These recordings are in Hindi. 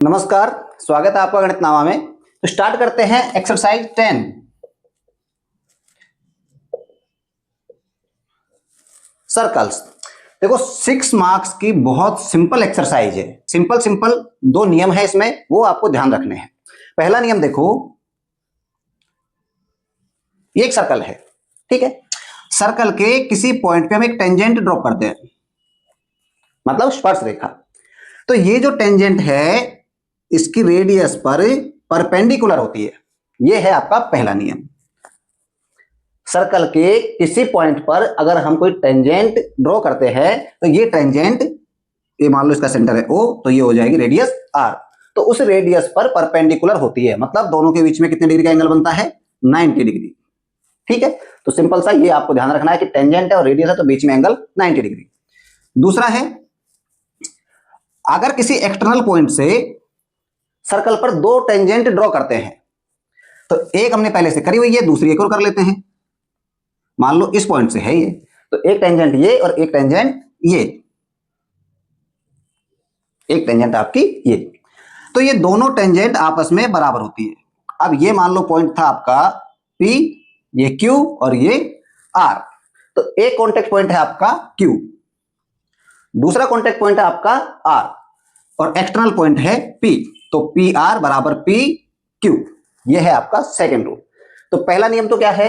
नमस्कार, स्वागत है आपका गणित नामा में। तो स्टार्ट करते हैं एक्सरसाइज 10। सर्कल्स। देखो 6 मार्क्स की बहुत सिंपल एक्सरसाइज है। सिंपल दो नियम है इसमें, वो आपको ध्यान रखने हैं। पहला नियम देखो, ये एक सर्कल है, ठीक है। सर्कल के किसी पॉइंट पे हम एक टेंजेंट ड्रॉ करते हैं, मतलब स्पर्श रेखा। तो ये जो टेंजेंट है इसकी रेडियस पर परपेंडिकुलर होती है। ये है आपका पहला नियम। सर्कल के किसी पॉइंट पर अगर हम कोई टेंजेंट ड्रॉ करते हैं तो ये टेंजेंट, ये मान लो इसका सेंटर है O, तो ये हो जाएगी रेडियस R। तो उस रेडियस पर परपेंडिकुलर होती है, मतलब दोनों के बीच में कितने डिग्री का एंगल बनता है? 90 डिग्री, ठीक है। तो सिंपल सा ये आपको ध्यान रखना है कि टेंजेंट है और रेडियस है तो बीच में एंगल 90 डिग्री। दूसरा है, अगर किसी एक्सटर्नल पॉइंट से सर्कल पर दो टेंजेंट ड्रॉ करते हैं, तो एक हमने पहले से करी हुई है, दूसरी एक और कर लेते हैं। मान लो इस पॉइंट से है ये, तो एक टेंजेंट ये और एक टेंजेंट ये, एक टेंजेंट आपकी ये। तो ये दोनों टेंजेंट आपस में बराबर होती है। अब ये मान लो पॉइंट था आपका P, ये Q और ये R। तो एक कॉन्टेक्ट पॉइंट है आपका Q, दूसरा कॉन्टेक्ट पॉइंट है आपका R और एक्सटर्नल पॉइंट है P। तो PR बराबर PQ, ये है आपका सेकेंड रूल। तो पहला नियम तो क्या है?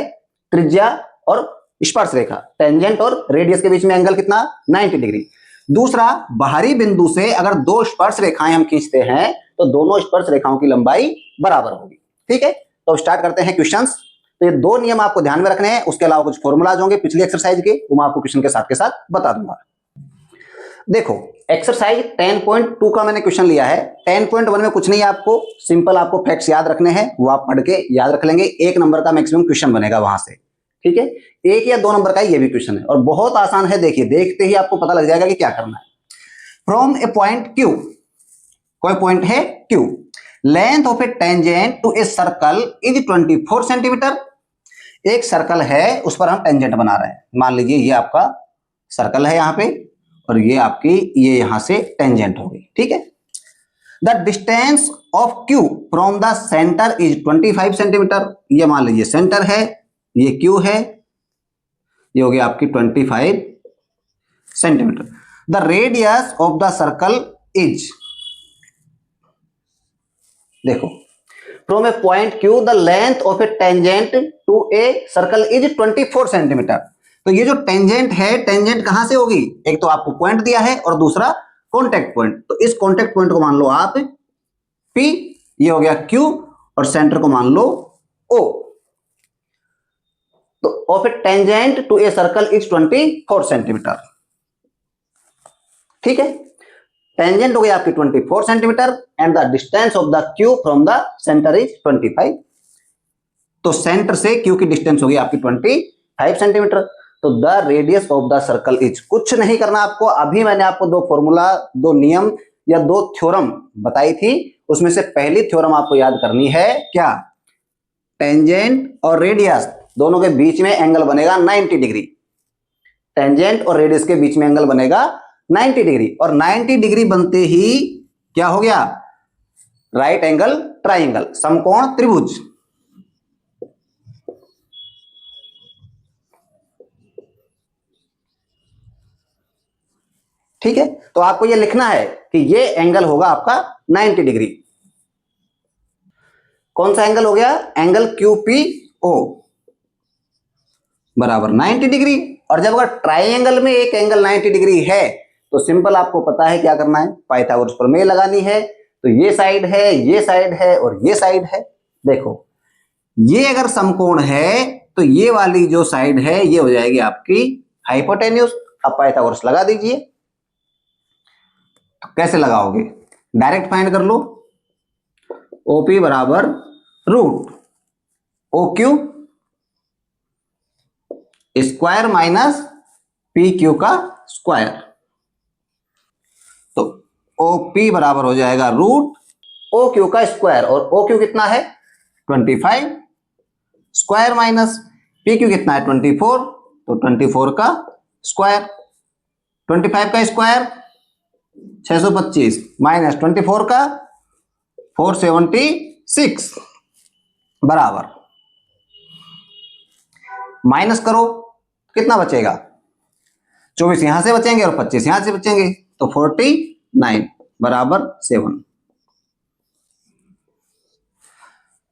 त्रिज्या और स्पर्श रेखा, टेंजेंट और रेडियस के बीच में एंगल कितना? 90 डिग्री। दूसरा, बाहरी बिंदु से अगर दो स्पर्श रेखाएं हम खींचते हैं तो दोनों स्पर्श रेखाओं की लंबाई बराबर होगी, ठीक है। तो स्टार्ट करते हैं क्वेश्चंस। तो ये दो नियम आपको ध्यान में रखने हैं, उसके अलावा कुछ फॉर्मूलाज होंगे पिछली एक्सरसाइज के, वो मैं आपको क्वेश्चन के साथ बता दूंगा। देखो एक्सरसाइज 10.2 का मैंने क्वेश्चन लिया है। 10.1 में कुछ नहीं है, आपको सिंपल आपको फैक्ट्स याद रखने हैं, वो आप पढ़ के याद रख लेंगे। 1 नंबर का मैक्सिमम क्वेश्चन बनेगा वहां से, ठीक है। 1 या 2 नंबर का ये भी क्वेश्चन है और बहुत आसान है। देखिए, देखते ही आपको पता लग जाएगा कि क्या करना है। फ्रॉम ए पॉइंट Q, कोई पॉइंट है Q, length of a tangent to a circle is 24 centimetre. एक सर्कल है, उस पर हम टेंजेंट बना रहे हैं। मान लीजिए ये आपका सर्कल है यहाँ पे और ये आपकी ये यहां से टेंजेंट हो गई, ठीक है। The distance of Q from the centre is 25 centimetre. ये मान लीजिए सेंटर है, ये Q है, ये हो गया आपकी 25 centimetre. The radius of the circle is, देखो, from a point Q the length of a tangent to a circle is 24 centimetre. तो ये जो टेंजेंट है, टेंजेंट कहां से होगी? एक तो आपको पॉइंट दिया है और दूसरा कॉन्टेक्ट पॉइंट। तो इस कॉन्टेक्ट पॉइंट को मान लो आप P, ये हो गया Q और सेंटर को मान लो O। तो of a tangent to a circle is 24 centimetre, ठीक है। टेंजेंट हो गया आपकी 24 centimetre and the distance of the Q from the centre is 25। तो सेंटर से Q की डिस्टेंस होगी आपकी 25 सेंटीमीटर। तो the radius of the circle is, कुछ नहीं करना आपको। अभी मैंने आपको दो फॉर्मूला, दो नियम या दो थ्योरम बताई थी, उसमें से पहली थ्योरम आपको याद करनी है। क्या? टेंजेंट और रेडियस दोनों के बीच में एंगल बनेगा 90 डिग्री। टेंजेंट और रेडियस के बीच में एंगल बनेगा 90 डिग्री और 90 डिग्री बनते ही क्या हो गया? राइट एंगल ट्राइंगल, समकोण त्रिभुज। ठीक है, तो आपको ये लिखना है कि ये एंगल होगा आपका 90 डिग्री। कौन सा एंगल हो गया? एंगल QPO बराबर 90 डिग्री। और जब अगर ट्राइंगल में एक एंगल 90 डिग्री है तो सिंपल आपको पता है क्या करना है, पाइथागोरस प्रमेय लगानी है। तो ये साइड है, ये साइड है और ये साइड है। देखो, ये अगर समकोण है तो ये वाली जो साइड है ये हो जाएगी आपकी हाइपोटेन्यूज। अब पाइथागोरस लगा दीजिए। कैसे लगाओगे? डायरेक्ट फाइंड कर लो। OP बराबर root OQ square minus PQ का स्क्वायर। तो OP बराबर हो जाएगा रूट OQ का स्क्वायर और OQ कितना है? 25 स्क्वायर माइनस PQ कितना है? 24, तो 24 का स्क्वायर। 25 का स्क्वायर 625 माइनस 24 का 476 बराबर, माइनस करो कितना बचेगा, 24 यहां से बचेंगे और 25 यहां से बचेंगे, तो 49 बराबर 7।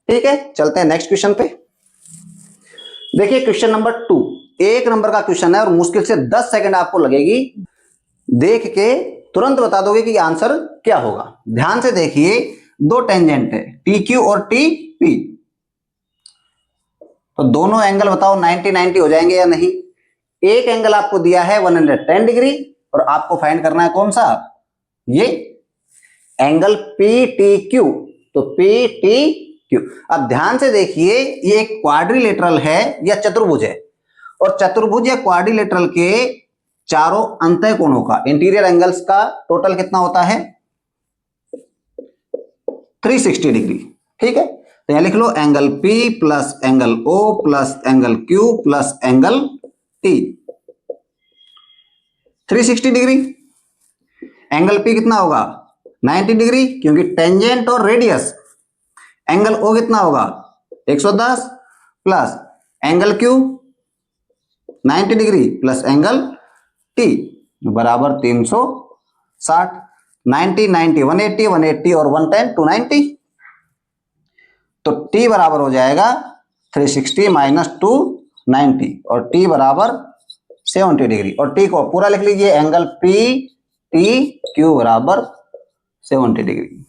ठीक है, चलते हैं नेक्स्ट क्वेश्चन पे। देखिए क्वेश्चन नंबर 2, 1 नंबर का क्वेश्चन है और मुश्किल से 10 सेकंड आपको लगेगी, देख के तुरंत बता दोगे कि आंसर क्या होगा। ध्यान से देखिए, दो टेंजेंट है टी क्यू और टी पी, तो दोनों एंगल बताओ 90 90 हो जाएंगे या नहीं। एक एंगल आपको दिया है 110 डिग्री और आपको फाइंड करना है कौन सा, ये एंगल पी टी क्यू, तो पी टी क्यू। अब ध्यान से देखिए, ये एक क्वाड्रिलेटरल है या चतुर्भुज है, और चतुर्भुज या क्वाड्रिलेटरल के चारों अंतः कोणों का इंटीरियर एंगल्स का टोटल कितना होता है, 360 डिग्री। ठीक है, तो यहां लिख लो angle P plus angle O plus angle Q plus angle T, 360 degree. Angle P कितना होगा, 90 डिग्री, क्योंकि टेंजेंट और रेडियस। एंगल O कितना होगा, 110 plus angle Q 90 degree plus angle T बराबर 360। 90 90 180, 180 और 110 290, तो T बराबर हो जाएगा 360 माइनस 290 और T बराबर 70 डिग्री। और T को पूरा लिख लीजिए, एंगल P T Q बराबर 70 डिग्री।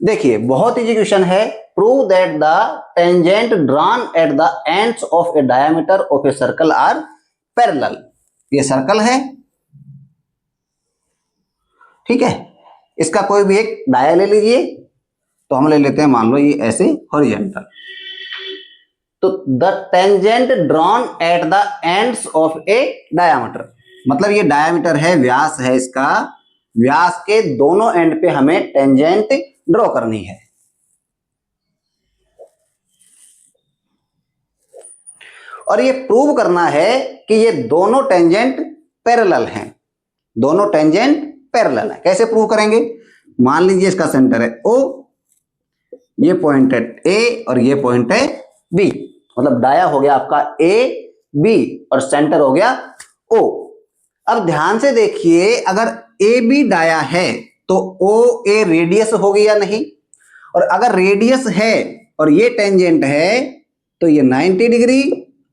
देखिए बहुत इजी क्वेश्चन है। Prove that the tangent drawn at the ends of a diameter of a circle are parallel. ये सर्कल है, ठीक है, इसका कोई भी एक डाया ले लीजिए, तो हम ले लेते हैं मान लो ये ऐसे हॉरिजॉन्टल। तो the tangent drawn at the ends of A diameter, मतलब ये डायामीटर है, व्यास है इसका, व्यास के दोनों एंड पे हमें टेंजेंट ड्रॉ करनी है। और ये प्रूव करना है कि ये दोनों टेंजेंट पैरेलल हैं, दोनों टेंजेंट पैरेलल है। कैसे प्रूव करेंगे, मान लीजिए इसका सेंटर है O, ये पॉइंट है A और ये पॉइंट है B, मतलब डाया हो गया आपका A B और सेंटर हो गया O। अब ध्यान से देखिए, अगर AB डाया है तो OA रेडियस होगी या नहीं, और अगर रेडियस है और ये टेंजेंट है तो ये 90 डिग्री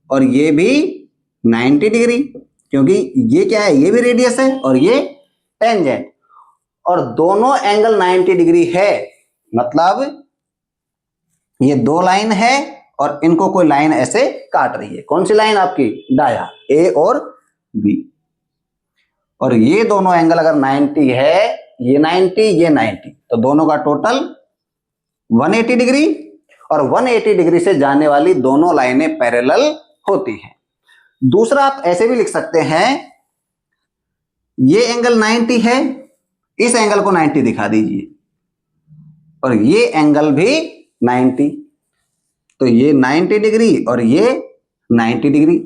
और ये भी 90 डिग्री, क्योंकि ये क्या है, ये भी रेडियस है और ये टेंजेंट, और दोनों एंगल 90 डिग्री है, मतलब ये दो लाइन है और इनको कोई लाइन ऐसे काट रही है। कौन सी लाइन आपकी, डाया A और B, और ये दोनों एंगल अगर 90 है, ये 90 ये 90, तो दोनों का टोटल 180 डिग्री, और 180 डिग्री से जाने वाली दोनों लाइनें पैरेलल होती हैं। दूसरा आप ऐसे भी लिख सकते हैं, ये एंगल 90 है, इस एंगल को 90 दिखा दीजिए, और ये एंगल भी 90, तो ये 90 डिग्री और ये 90 डिग्री,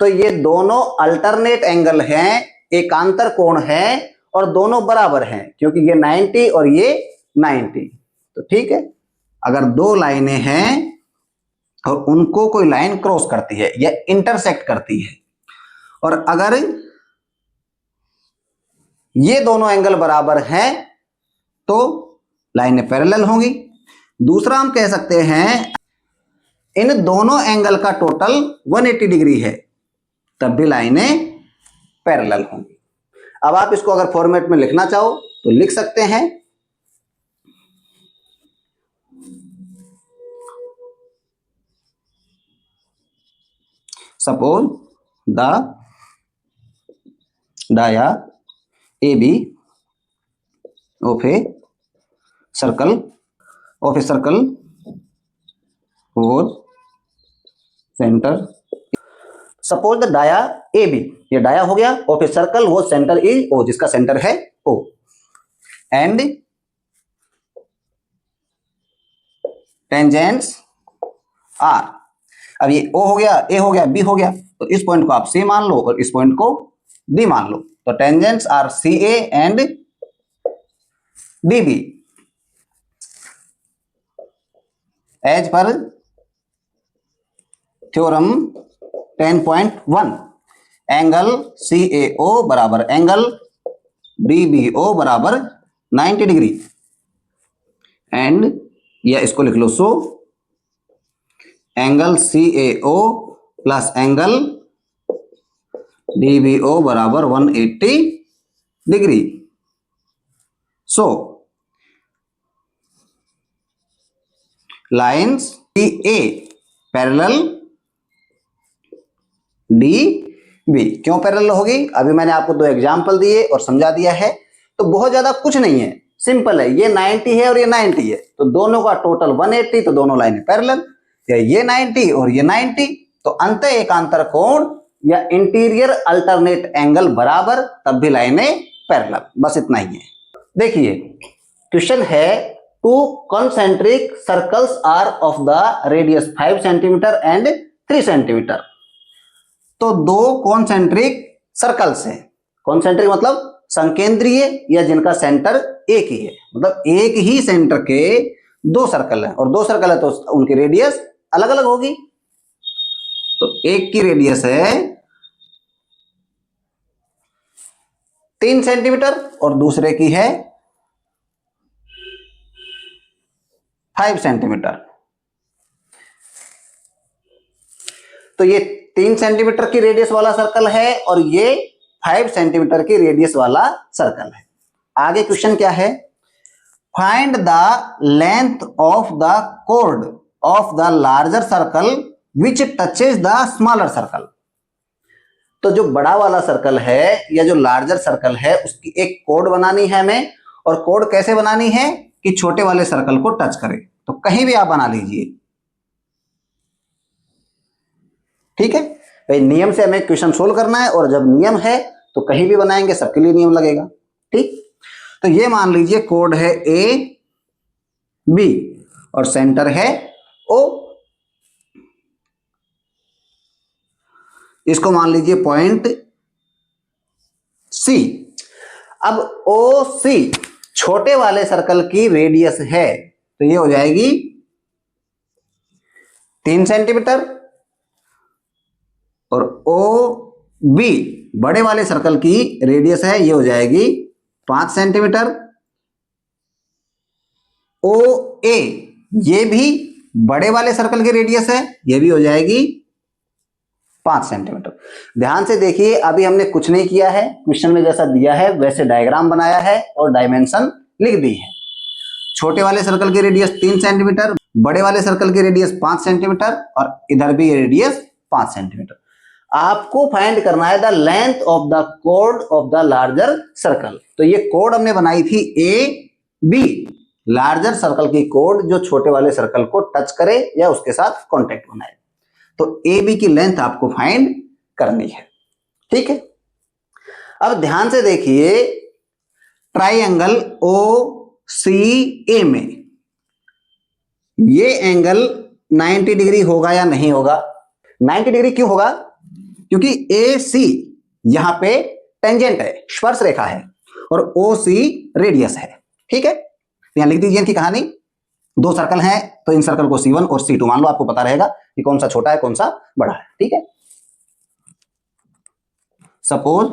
तो ये दोनों अल्टरनेट एंगल हैं, एकांतर कोण है, और दोनों बराबर हैं, क्योंकि ये 90 और ये 90। तो ठीक है, अगर दो लाइनें हैं और उनको कोई लाइन क्रॉस करती है या इंटरसेक्ट करती है, और अगर ये दोनों एंगल बराबर हैं तो लाइनें पैरेलल होंगी। दूसरा हम कह सकते हैं, इन दोनों एंगल का टोटल 180 डिग्री है, तब भी लाइनें पैरेलल होंगी। अब आप इसको अगर फॉर्मेट में लिखना चाहो तो लिख सकते हैं, suppose the dia AB of a circle whose center, suppose the dia AB, ये डाया हो गया, ऑफ ए सर्कल वो सेंटर इज O, जिसका सेंटर है O, एंड टेंजेंट्स R। अब ये O हो गया, A हो गया, B हो गया, तो इस पॉइंट को आप C मान लो और इस पॉइंट को D मान लो, तो tangents are CA and DB। As पर थ्योरम 10.1 एंगल CAO बराबर एंगल DBO बराबर 90 डिग्री एंड या इसको लिख लो so angle CAO plus angle DBO बराबर 180 degree. So lines CA parallel DB क्यों पैरेलल होगी? अभी मैंने आपको दो एग्जाम्पल दिए और समझा दिया है, तो बहुत ज्यादा कुछ नहीं है, सिंपल है। ये 90 है और ये 90 है, तो दोनों का टोटल 180, तो दोनों लाइनें पैरेलल। या ये 90 और ये 90, तो अंत एकांतर कोण या इंटीरियर अल्टरनेट एंगल बराबर, तब भी लाइनें पैरेलल। बस इतना ही है। देखिए क्वेश्चन है, two concentric circles are of the radius 5 centimetre and 3 centimetre. तो दो कॉन्सेंट्रिक सर्कल्स हैं। कॉन्सेंट्रिक मतलब संकेंद्रीय या जिनका सेंटर एक ही है, मतलब एक ही सेंटर के दो सर्कल हैं, और दो सर्कल है तो उनकी रेडियस अलग अलग होगी। तो एक की रेडियस है 3 सेंटीमीटर और दूसरे की है 5 सेंटीमीटर। तो ये 3 सेंटीमीटर की रेडियस वाला सर्कल है और ये 5 सेंटीमीटर की रेडियस वाला सर्कल है। आगे क्वेश्चन क्या है, find the length of the chord of the larger circle which touches the smaller circle. तो जो बड़ा वाला सर्कल है या जो लार्जर सर्कल है उसकी एक कोड बनानी है हमें, और कोड कैसे बनानी है कि छोटे वाले सर्कल को टच करे। तो कहीं भी आप बना लीजिए, ठीक है भाई। नियम से हमें क्वेश्चन सोल्व करना है, और जब नियम है तो कहीं भी बनाएंगे, सबके लिए नियम लगेगा, ठीक। तो ये मान लीजिए कोड है AB और सेंटर है O। इसको मान लीजिए पॉइंट C। अब OC छोटे वाले सर्कल की रेडियस है, तो ये हो जाएगी 3 सेंटीमीटर, और OB बड़े वाले सर्कल की रेडियस है, ये हो जाएगी 5 सेंटीमीटर। OA ये भी बड़े वाले सर्कल की रेडियस है, ये भी हो जाएगी 5 सेंटीमीटर। ध्यान से देखिए, अभी हमने कुछ नहीं किया है, क्वेश्चन में जैसा दिया है वैसे डायग्राम बनाया है और डायमेंशन लिख दी है। छोटे वाले सर्कल की रेडियस 3 सेंटीमीटर, बड़े वाले सर्कल की रेडियस 5 सेंटीमीटर, और इधर भी रेडियस 5 सेंटीमीटर। आपको फाइंड करना है the length of the code of the larger circle. तो ये कोड हमने बनाई थी AB, लार्जर सर्कल की कोड जो छोटे वाले सर्कल को टच करे या उसके साथ कांटेक्ट बनाए। तो AB की लेंथ आपको फाइंड करनी है, ठीक है। अब ध्यान से देखिए, ट्राइंगल OCA में ये एंगल 90 डिग्री होगा या नहीं होगा? 90 डिग्री क्यों होगा? क्योंकि AC यहां पे टेंजेंट है, स्पर्श रेखा है, और OC रेडियस है, ठीक है। यहां लिख दीजिए इनकी कहानी। दो सर्कल हैं तो इन सर्कल को C1 और C2 मान लो, आपको पता रहेगा कि कौन सा छोटा है कौन सा बड़ा है, ठीक है। Suppose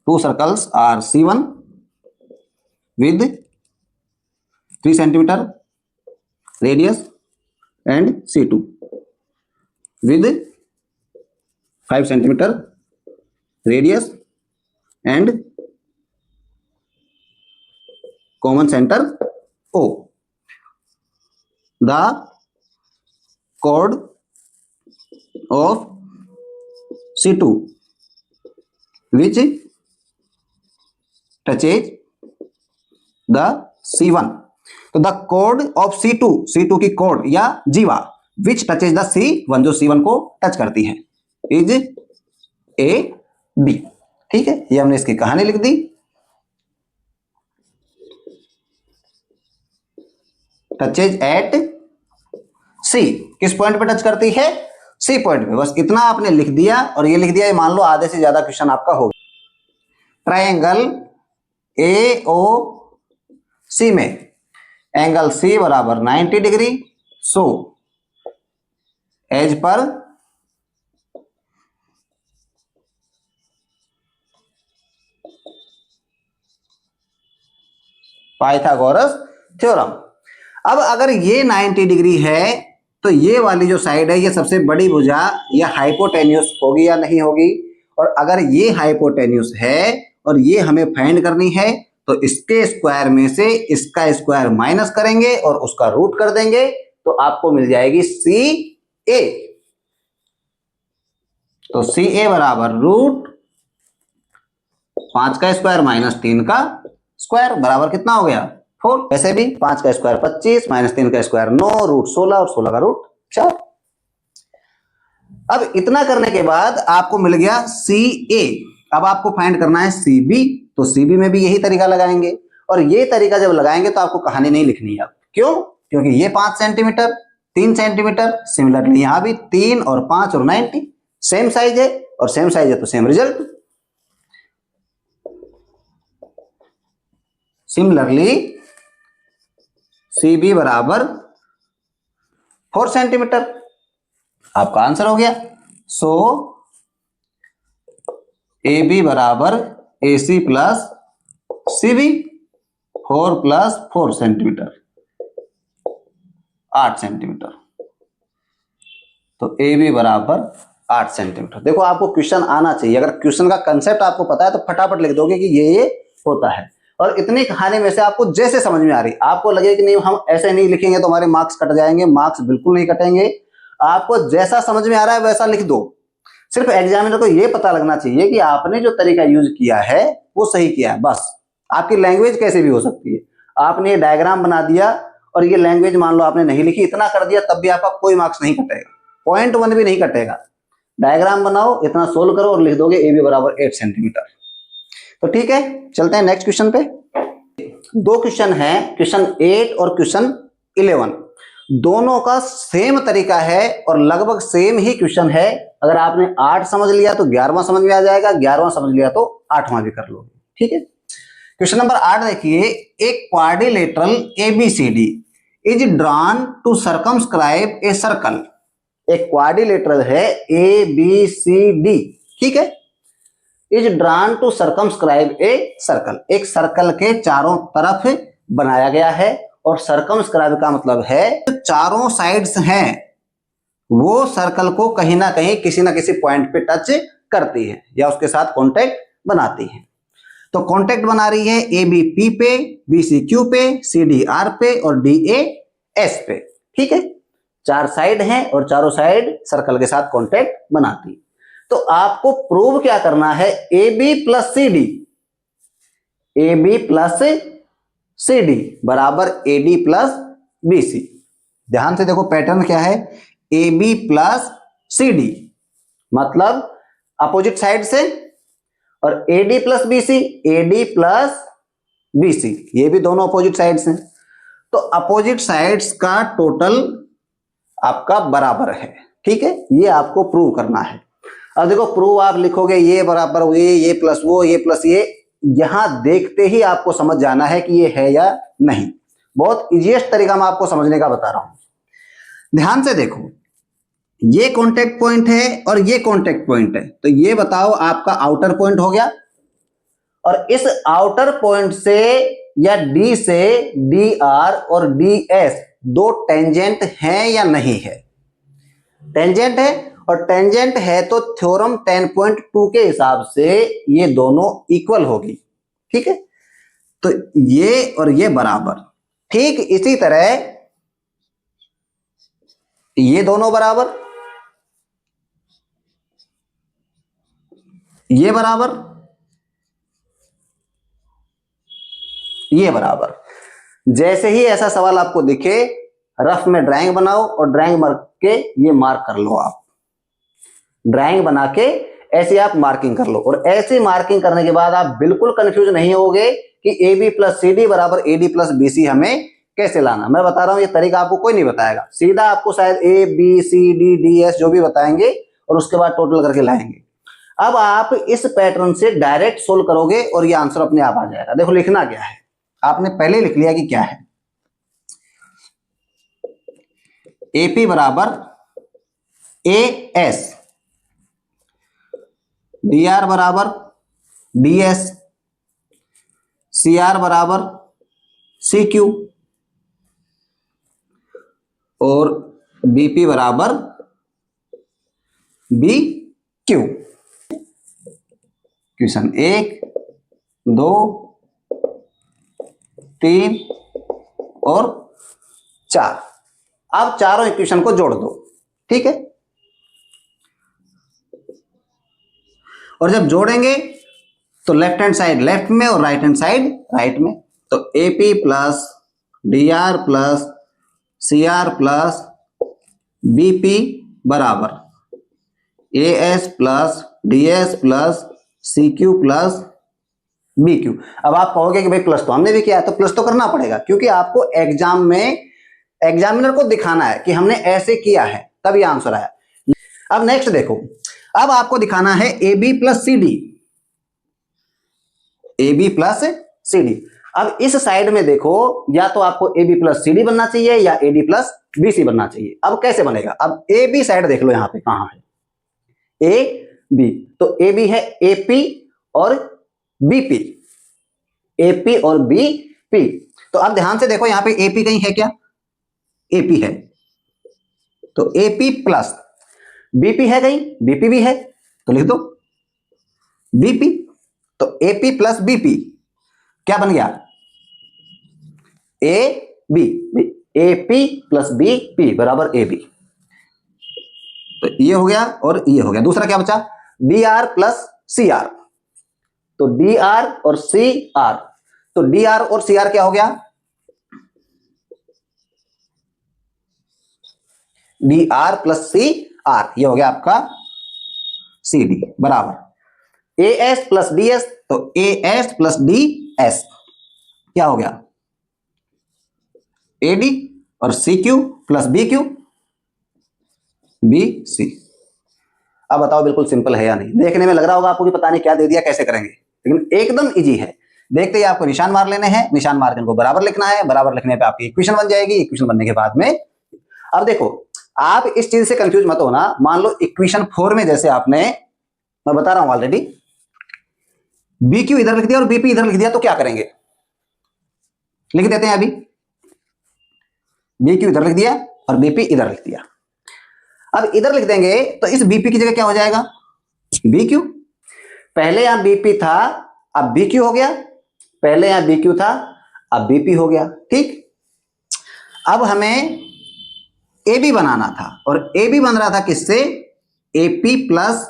two circles are C1 with 3 centimetre radius and C2 with 5 centimetre radius and common centre O. The chord of C2 which touches the C1. तो द कोड ऑफ C2 की कोड या जीवा विच टचेज द C1 जो C1 को टच करती है इज AB, ठीक है। ये हमने इसकी कहानी लिख दी। टचेज एट C, किस पॉइंट पे टच करती है? C पॉइंट पे। बस इतना आपने लिख दिया और ये लिख दिया, ये मान लो आधे से ज्यादा क्वेश्चन आपका होगा। ट्रायंगल AOC में एंगल सी बराबर 90 डिग्री। सो एज पर पाइथागोरस थ्योरम। अब अगर ये 90 डिग्री है तो ये वाली जो साइड है ये सबसे बड़ी भुजा या हाइपोटेन्यूस होगी या नहीं होगी, और अगर ये हाइपोटेन्यूस है और ये हमें फाइंड करनी है तो इसके स्क्वायर में से इसका स्क्वायर माइनस करेंगे और उसका रूट कर देंगे तो आपको मिल जाएगी सी ए। तो सी ए बराबर रूट 5 का स्क्वायर माइनस 3 का स्क्वायर बराबर कितना हो गया 4। वैसे भी 5 का स्क्वायर 25 माइनस 3 का स्क्वायर 9 रूट 16 और 16 का रूट 4। अब इतना करने के बाद आपको मिल गया सी ए। अब आपको फाइंड करना है सी बी, तो सी बी में भी यही तरीका लगाएंगे, और ये तरीका जब लगाएंगे तो आपको कहानी नहीं लिखनी है। क्यों? क्योंकि ये 5 सेंटीमीटर 3 सेंटीमीटर, सिमिलरली यहां भी 3 और 5 और 90 सेम साइज है, और सेम साइज है तो same result. Similarly C B बराबर 4 सेंटीमीटर आपका आंसर हो गया। सो ए बी बराबर A C plus C B, 4 plus 4 centimetre 8 centimetre. तो ए बी बराबर 8 सेंटीमीटर। देखो आपको क्वेश्चन आना चाहिए, अगर क्वेश्चन का कंसेप्ट आपको पता है तो फटाफट लिख दोगे कि ये होता है। और इतनी कहानी में से आपको जैसे समझ में आ रही, आपको लगे कि नहीं हम ऐसे नहीं लिखेंगे तो हमारे मार्क्स कट जाएंगे, मार्क्स बिल्कुल नहीं कटेंगे। आपको जैसा समझ में आ रहा है वैसा लिख दो। सिर्फ एग्जामिनर को ये पता लगना चाहिए कि आपने जो तरीका यूज किया है वो सही किया है, बस। आपकी लैंग्वेज कैसे भी हो सकती है, आपने ये डायग्राम बना दिया और ये लैंग्वेज मान लो आपने नहीं लिखी, इतना कर दिया तब भी आपका कोई मार्क्स नहीं कटेगा, 0.1 भी नहीं कटेगा। डायग्राम बनाओ, इतना सोल्व करो और लिख दोगे ए बी बराबर 8 सेंटीमीटर। तो ठीक है, चलते हैं नेक्स्ट क्वेश्चन पे। 2 क्वेश्चन है, क्वेश्चन 8 और क्वेश्चन 11। दोनों का सेम तरीका है और लगभग सेम ही क्वेश्चन है। अगर आपने 8 समझ लिया तो 11वां समझ में आ जाएगा, 11वां समझ लिया तो 8वां भी कर लोगे। ठीक है, क्वेश्चन नंबर 8 देखिए। एक quadrilateral ABCD is drawn to circumscribe a circle. एक क्वाड्रिलेटरल है ए बी सी डी, ठीक है, is drawn to circumscribe a circle. एक सर्कल के चारों तरफ बनाया गया है, और सर्कमस्क्राइब का मतलब है चारों साइड्स हैं वो सर्कल को कहीं ना कहीं किसी ना किसी पॉइंट पे टच करती है या उसके साथ कांटेक्ट बनाती है। तो कांटेक्ट बना रही है ए बी पी पे, बी सी क्यू पे, सी डी आर पे और डी ए एस पे। ठीक है, 4 साइड हैं और चारों साइड सर्कल के साथ कांटेक्ट बनाती है। तो आपको प्रूव क्या करना है, A B plus C D, A B plus C D बराबर A D plus B C. ध्यान से देखो पैटर्न क्या है, A B plus C D मतलब अपोजिट साइड से, और A D plus B C, A D plus B C, ये भी दोनों अपोजिट साइड्स हैं। तो अपोजिट साइड्स का टोटल आपका बराबर है। ठीक है, ये आपको प्रूव करना है। अब देखो प्रूव आप लिखोगे ये बराबर ये प्लस वो, ये प्लस ये, यहां देखते ही आपको समझ जाना है कि ये है या नहीं। बहुत इजीएस्ट तरीका मैं आपको समझने का बता रहा हूं। ध्यान से देखो, ये कॉन्टेक्ट पॉइंट है और ये कॉन्टेक्ट पॉइंट है, तो ये बताओ आपका आउटर पॉइंट हो गया, और इस आउटर पॉइंट से या डी से डी आर और डी एस 2 टेंजेंट हैं या नहीं है। टेंजेंट है, और टेंजेंट है तो थ्योरम 10.2 के हिसाब से ये दोनों इक्वल होगी। ठीक है, तो ये और ये बराबर। ठीक इसी तरह ये दोनों बराबर, ये बराबर, ये बराबर। जैसे ही ऐसा सवाल आपको दिखे रफ में ड्राइंग बनाओ और ड्राइंग मार्क के ये मार्क कर लो। आप ड्राइंग बना के ऐसे आप मार्किंग कर लो, और ऐसे मार्किंग करने के बाद आप बिल्कुल कंफ्यूज नहीं होगे कि A B plus C D बराबर A D plus B C हमें कैसे लाना। मैं बता रहा हूं, ये तरीका आपको कोई नहीं बताएगा, सीधा आपको शायद A B C D D S जो भी बताएंगे और उसके बाद टोटल करके लाएंगे। अब आप इस पैटर्न से डायरेक्ट सोल्व करोगे और ये आंसर अपने आप आ जाएगा। देखो लिखना क्या है, आपने पहले लिख लिया कि क्या है। AP बराबर AS, DR बराबर DS, CR बराबर CQ और BP बराबर BQ। क्वेश्चन 1, 2, 3 और 4। अब चारों इक्वेशन को जोड़ दो, ठीक है। और जब जोड़ेंगे तो लेफ्ट हैंड साइड लेफ्ट में और राइट हैंड साइड राइट में। तो AP plus DR plus CR plus BP बराबर AS plus DS plus CQ plus BQ। अब आप कहोगे कि भाई प्लस तो हमने भी किया है, तो प्लस तो करना पड़ेगा क्योंकि आपको एग्जाम में एग्जामिनर को दिखाना है कि हमने ऐसे किया है, तब ये आंसर आया। अब नेक्स्ट देखो, अब आपको दिखाना है AB plus CD, AB plus CD। अब इस साइड में देखो, या तो आपको AB प्लस CD बनना चाहिए या AD प्लस BC बनना चाहिए। अब कैसे बनेगा? अब AB साइड देख लो, यहां पे कहां है AB, तो AB है AP और BP, AP और BP। तो अब ध्यान से देखो, यहां पे AP कहीं है क्या? AP है, तो AP प्लस BP है कहीं? BP भी है, तो लिख दो BP। तो AP प्लस BP क्या बन गया? AB, AP प्लस BP बराबर AB। तो ये हो गया और ये हो गया। दूसरा क्या बचा? DR प्लस CR, तो DR और CR, तो DR और CR क्या हो गया? DR प्लस CR, ये हो गया आपका CD बराबर AS प्लस DS, तो AS प्लस DS क्या हो गया? AD और CQ प्लस BQ BC। अब बताओ बिल्कुल सिंपल है या नहीं? देखने में लग रहा होगा आपको कि पता नहीं क्या दे दिया, कैसे करेंगे, लेकिन एकदम इजी है। देखते ही आपको निशान मार लेने हैं, निशान मार के इनको बराबर लिखना है, बराबर लिखने पे आपकी इक्वेशन बन जाएगी। इक्वेशन बनने के बाद में अब देखो, आप इस चीज से कंफ्यूज मत होना। मान लो इक्वेशन 4 में जैसे आपने, मैं बता रहा हूं ऑलरेडी, BQ इधर लिख दिया और BP इधर लिख दिया, तो क्या करेंगे? लिख देते हैं अभी, BQ इधर लिख दिया और BP इधर लिख दिया। अब इधर लिख देंगे तो इस BP की जगह क्या हो जाएगा? BQ। पहले यहां BP था, अब BQ हो गया। पहले यहां BQ था, अब BP हो गया, ठीक। अब हमें AB बनाना था, और AB बन रहा था किससे? AP plus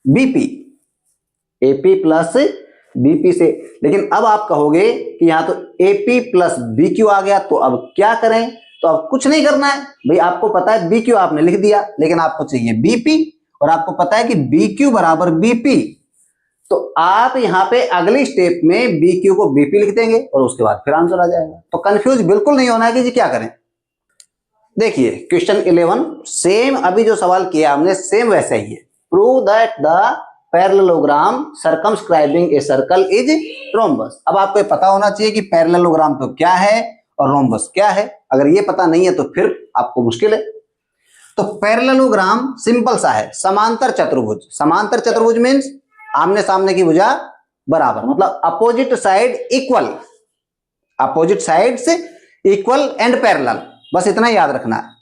BP, AP plus BP से। लेकिन अब आप कहोगे कि यहां तो AP प्लस BQ आ गया, तो अब क्या करें? तो अब कुछ नहीं करना है भाई, आपको पता है BQ आपने लिख दिया, लेकिन आपको चाहिए BP, और आपको पता है कि BQ बराबर BP। तो आप यहां पे अगली स्टेप में BQ को BP लिख देंगे और उसके बाद फिर आंसर आ जाएगा। तो कंफ्यूज बिल्कुल नहीं होना है कि जी क्या करें। देखिए क्वेश्चन 11 सेम, अभी जो सवाल किया हमने सेम वैसे ही है। Prove that the parallelogram circumscribing A circle is rhombus. अब आपको पता होना चाहिए कि पैरेललोग्राम तो क्या है और रोम्बस क्या है। अगर ये पता नहीं है तो फिर आपको मुश्किल है। तो पैरेललोग्राम सिंपल सा है, समांतर चतुर्भुज। समांतर चतुर्भुज मीन्स आमने सामने की भुजा बराबर, मतलब opposite side equal, opposite sides equal and parallel, बस इतना ही याद रखना है।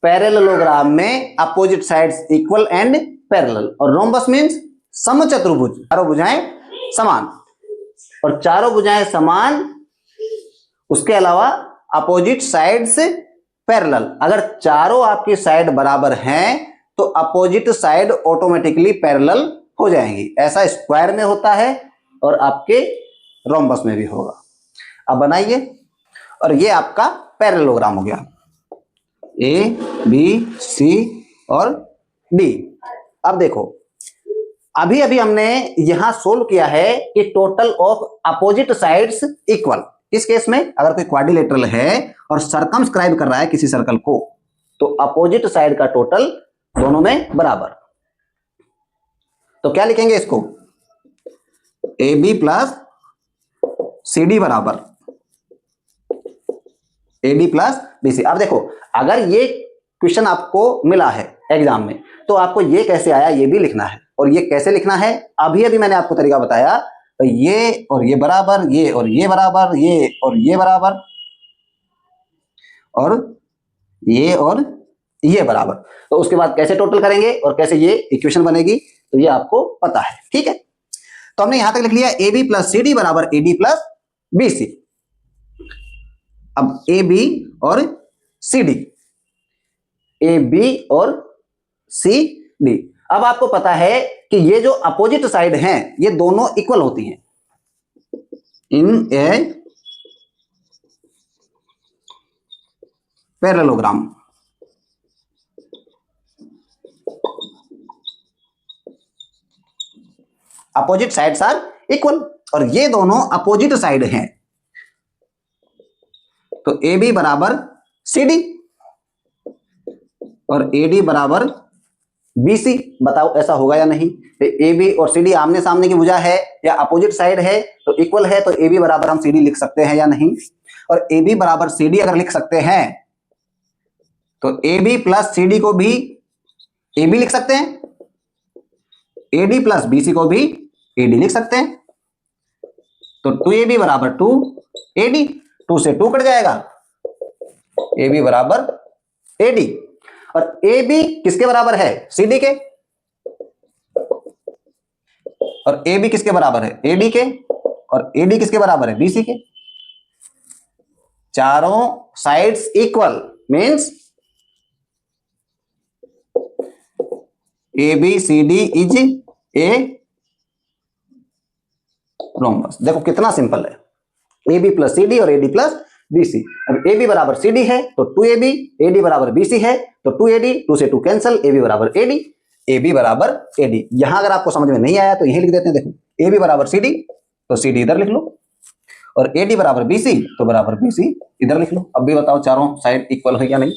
पैरेललोग्राम में opposite sides equal and parallel, और रोम्बस मींस समचतुर्भुज, चारों भुजाएं समान, और चारों भुजाएं समान, उसके अलावा अपोजिट साइड्स पैरेलल। अगर चारों आपकी साइड बराबर हैं तो अपोजिट साइड ऑटोमेटिकली पैरेलल हो जाएंगी। ऐसा स्क्वायर में होता है और आपके रोम्बस में भी होगा। अब बनाइए, और ये आपका पैरेललोग्राम हो गया, A B C और D। अब देखो, अभी अभी हमने यहां सोल्व किया है कि total of opposite sides equal. इस केस में अगर कोई क्वाड्रिलेटरल है और सर्कमस्क्राइब कर रहा है किसी सर्कल को, तो अपोजिट साइड का टोटल दोनों में बराबर। तो क्या लिखेंगे इसको? AB प्लस CD बराबर AD प्लस BC। अब देखो, अगर ये क्वेश्चन आपको मिला है एग्जाम में, तो आपको ये कैसे आया ये भी लिखना है। और ये कैसे लिखना है अभी मैंने आपको तरीका बताया, तो ये और ये बराबर, ये और ये बराबर, ये और ये बराबर, और ये बराबर। तो उसके बाद कैसे टोटल करेंगे और कैसे ये इक्वेशन बनेगी, तो ये आपको पता है। ठीक है, तो हमने यहां तक लिख लिया A B plus C D बराबर A D plus B C. अब ए बी और सी डी, ए बी और सी डी। अब आपको पता है कि ये जो अपोजिट साइड हैं ये दोनों इक्वल होती हैं in a parallelogram. Opposite sides are equal, और ये दोनों अपोजिट साइड हैं, तो ए बी बराबर सी डी और ए डी बराबर बी सी। बताओ ऐसा होगा या नहीं? ए बी और सी डी आमने सामने की भुजा है या अपोजिट साइड है, तो इक्वल है, तो ए बी बराबर हम सी डी लिख सकते हैं या नहीं? और ए बी बराबर सी डी अगर लिख सकते हैं तो A B plus C D को भी ए बी लिख सकते हैं, A D plus B C को भी ए डी लिख सकते हैं। तो 2ab बराबर 2ad, 2 से 2 कट जाएगा, ab बराबर ad। और ab किसके बराबर है? cd के। और ab किसके बराबर है? ad के। और ad किसके बराबर है? bc के। चारों sides equal means ABCD is a rhombus. देखो कितना सिंपल है, AB प्लस सी डी और AD प्लस BC। अब AB बराबर CD है तो 2AB, AD बराबर BC है तो 2AD, 2 से 2 कैंसल, AB बराबर AD, AB बराबर AD। यहां अगर आपको समझ में नहीं आया तो यही लिख देते हैं। देखो AB बराबर CD तो CD इधर लिख लो, और AD बराबर BC तो बराबर BC इधर लिख लो। अब भी बताओ चारों साइड इक्वल है या नहीं?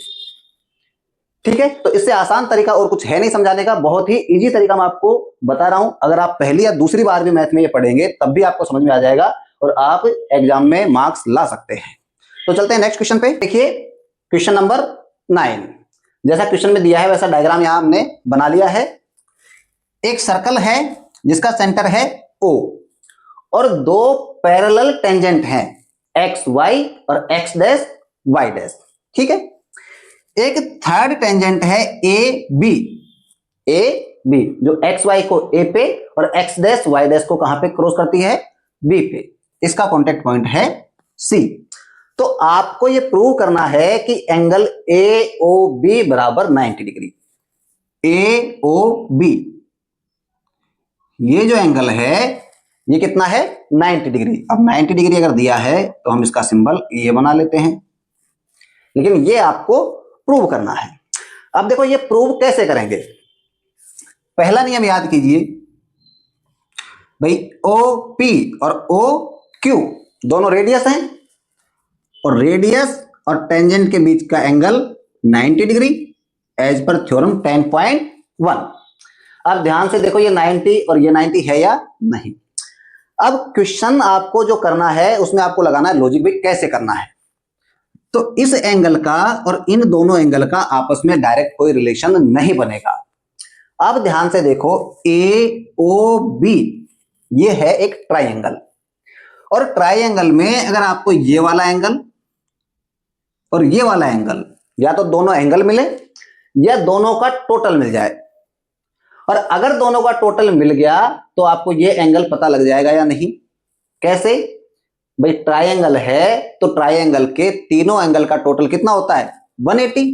ठीक है, तो इससे आसान तरीका और कुछ है नहीं समझाने का, बहुत ही इजी तरीका मैं आपको बता रहा हूं। अगर आप पहली या दूसरी बार भी मैथ में ये पढ़ेंगे तब भी आपको समझ में आ जाएगा और आप एग्जाम में मार्क्स ला सकते हैं। तो चलते हैं नेक्स्ट क्वेश्चन पे। देखिए क्वेश्चन नंबर 9, जैसा क्वेश्चन में दिया है वैसा डायग्राम यहां हमने बना लिया है। एक सर्कल है जिसका सेंटर है O और दो पैरेलल टेंजेंट हैं एक्स वाई और एक्स डैश वाई डैश। ठीक है, एक थर्ड टेंजेंट है ए बी जो एक्स वाई को ए पे और एक्स डैश वाई डैश को कहां पे क्रॉस करती है? बी पे। इसका कॉन्टेक्ट पॉइंट है सी। तो आपको ये प्रूव करना है कि एंगल ए ओ बी बराबर 90 डिग्री। ए ओ बी ये जो एंगल है ये कितना है? 90 डिग्री। अब 90 डिग्री अगर दिया है तो हम इसका सिंबल ये बना लेते हैं, लेकिन ये आपको प्रूव करना है। अब देखो ये प्रूव कैसे करेंगे। पहला नियम याद कीजिए भाई, ओ पी और ओ क्यू दोनों रेडियस हैं और रेडियस और टेंजेंट के बीच का एंगल 90 डिग्री एज पर थ्योरम 10.1। अब ध्यान से देखो ये 90 और ये 90 है या नहीं। अब क्वेश्चन आपको जो करना है उसमें आपको लगाना है लॉजिक भी कैसे करना है। तो इस एंगल का और इन दोनों एंगल का आपस में डायरेक्ट कोई रिलेशन नहीं बनेगा। अब ध्यान से देखो ए ओ बी ये है एक ट्राइंगल, और ट्राइंगल में अगर आपको ये वाला एंगल और ये वाला एंगल या तो दोनों एंगल मिले या दोनों का टोटल मिल जाए, और अगर दोनों का टोटल मिल गया तो आपको ये एंगल पता लग जाएगा या नहीं? कैसे भाई? ट्राइंगल है तो ट्राइंगल के तीनों एंगल का टोटल कितना होता है? 180,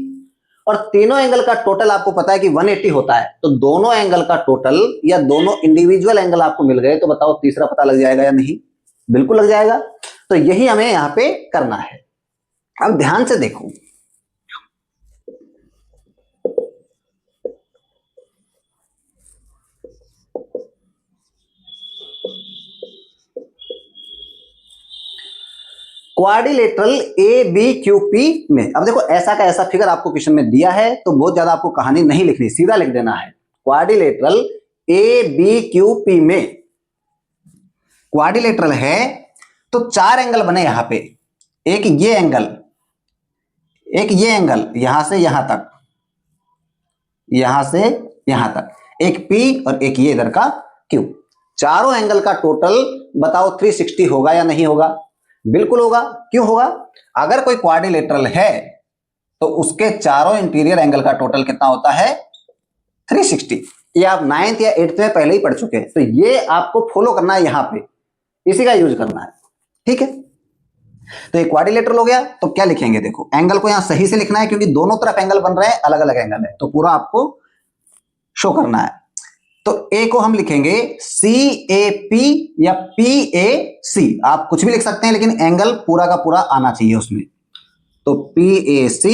और तीनों एंगल का टोटल आपको पता है कि 180 होता है। तो दोनों एंगल का टोटल या दोनों इंडिविजुअल एंगल आपको मिल गए तो बताओ तीसरा पता लग जाएगा या नहीं? बिल्कुल लग जाएगा। तो यही हमें यहां पे करना है। अब ध्यान से देखो, quadrilateral A B Q P में। अब देखो ऐसा का ऐसा फिगर आपको क्वेश्चन में दिया है तो बहुत ज्यादा आपको कहानी नहीं लिखनी, सीधा लिख देना है। Quadrilateral A B Q P में क्वाड्रिलेटरल है तो 4 एंगल बने यहां पे। एक ये एंगल, एक ये एंगल यहां से यहां तक, यहां से यहां तक, एक P और एक ये इधर का Q, चारों एंगल का टोटल बताओ 360 होगा या नहीं होगा? बिल्कुल होगा। क्यों होगा? अगर कोई क्वाड्रिलेटरल है तो उसके चारों इंटीरियर एंगल का टोटल कितना होता है? 360। ये आप 9th या 8th में पहले ही पढ़ चुके हैं, तो ये आपको फॉलो करना है, यहां पे इसी का यूज करना है। ठीक है, तो एक क्वाड्रिलेटरल हो गया, तो क्या लिखेंगे? देखो एंगल को यहां सही से लिखना है क्योंकि दोनों तरफ एंगल बन रहे हैं, अलग अलग एंगल है, तो पूरा आपको शो करना है। तो ए को हम लिखेंगे CAP या PAC, आप कुछ भी लिख सकते हैं लेकिन एंगल पूरा का पूरा आना चाहिए उसमें। तो PAC